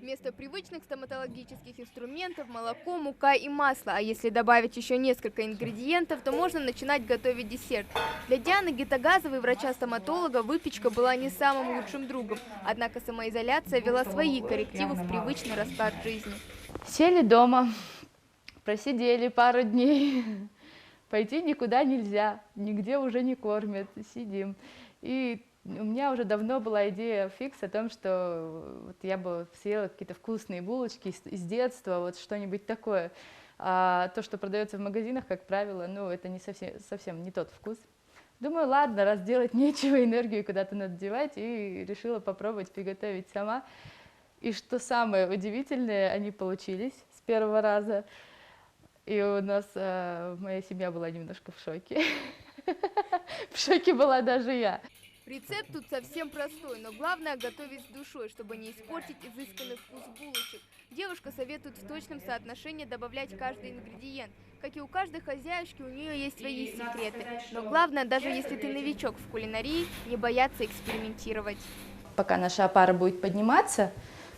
Вместо привычных стоматологических инструментов молоко, мука и масло. А если добавить еще несколько ингредиентов, то можно начинать готовить десерт. Для Дианы Гитагазовой, врача-стоматолога, выпечка была не самым лучшим другом. Однако самоизоляция вела свои коррективы в привычный расклад жизни. Сели дома, просидели пару дней. Пойти никуда нельзя, нигде уже не кормят, сидим. И у меня уже давно была идея фикс о том, что вот я бы съела какие-то вкусные булочки из детства, вот что-нибудь такое. А то, что продается в магазинах, как правило, ну, это не совсем не тот вкус. Думаю, ладно, раз делать нечего, энергию куда-то надо девать, и решила попробовать приготовить сама. И что самое удивительное, они получились с первого раза. И у нас моя семья была немножко в шоке. В шоке была даже я. Рецепт тут совсем простой, но главное готовить с душой, чтобы не испортить изысканный вкус булочек. Девушка советует в точном соотношении добавлять каждый ингредиент. Как и у каждой хозяюшки, у нее есть свои секреты. Но главное, даже если ты новичок в кулинарии, не бояться экспериментировать. Пока наша опара будет подниматься,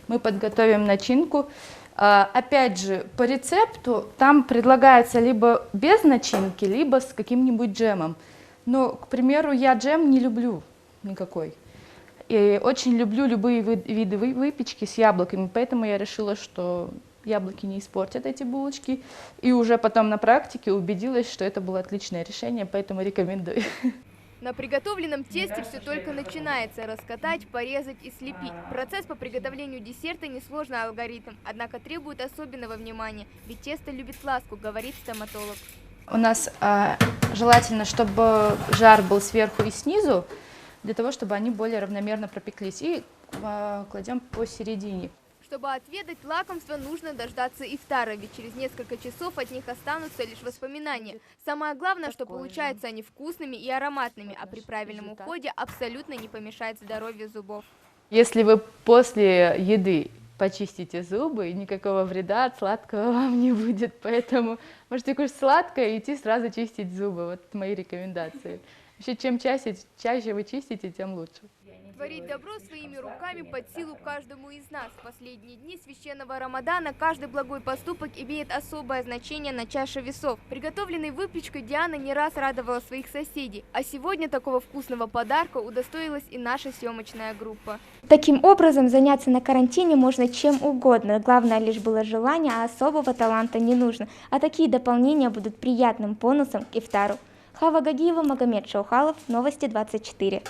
мы подготовим начинку. Опять же, по рецепту там предлагается либо без начинки, либо с каким-нибудь джемом. Но, к примеру, я джем не люблю никакой. И очень люблю любые виды выпечки с яблоками, поэтому я решила, что яблоки не испортят эти булочки. И уже потом на практике убедилась, что это было отличное решение, поэтому рекомендую. На приготовленном тесте все только начинается: раскатать, порезать и слепить. Процесс по приготовлению десерта несложный алгоритм, однако требует особенного внимания, ведь тесто любит ласку, говорит стоматолог. У нас желательно, чтобы жар был сверху и снизу, для того, чтобы они более равномерно пропеклись. И кладем посередине. Чтобы отведать лакомство, нужно дождаться ифтара, ведь через несколько часов от них останутся лишь воспоминания. Самое главное, что получаются они вкусными и ароматными, а при правильном уходе абсолютно не помешает здоровью зубов. Если вы после еды почистите зубы, никакого вреда от сладкого вам не будет, поэтому можете кушать сладкое и идти сразу чистить зубы. Вот мои рекомендации. Вообще, чем чаще вы чистите, тем лучше. Творить добро своими руками под силу каждому из нас. В последние дни священного Рамадана каждый благой поступок имеет особое значение на чаше весов. Приготовленной выпечкой Диана не раз радовала своих соседей, а сегодня такого вкусного подарка удостоилась и наша съемочная группа. Таким образом, заняться на карантине можно чем угодно. Главное лишь было желание, а особого таланта не нужно. А такие дополнения будут приятным бонусом к ифтару. Хава Гагиева, Магомед Шаухалов, Новости 24.